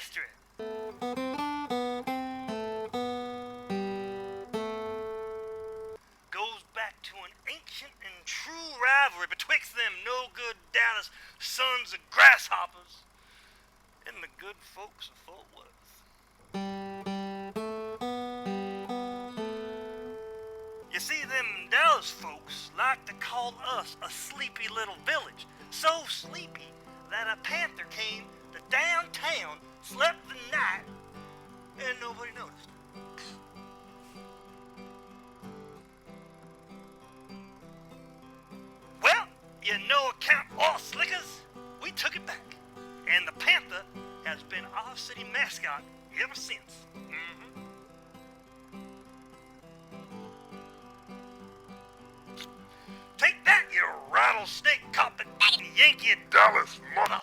history. Goes back to an ancient and true rivalry betwixt them no-good Dallas sons of grasshoppers and the good folks of Fort Worth. You see, them Dallas folks like to call us a sleepy little village. So sleepy that a panther came to downtown, slept the night, and nobody noticed. Well, you know Count All Slickers, we took it back. And the panther has been our city mascot ever since. Take that, you rattlesnake copping Yankee Dallas mother.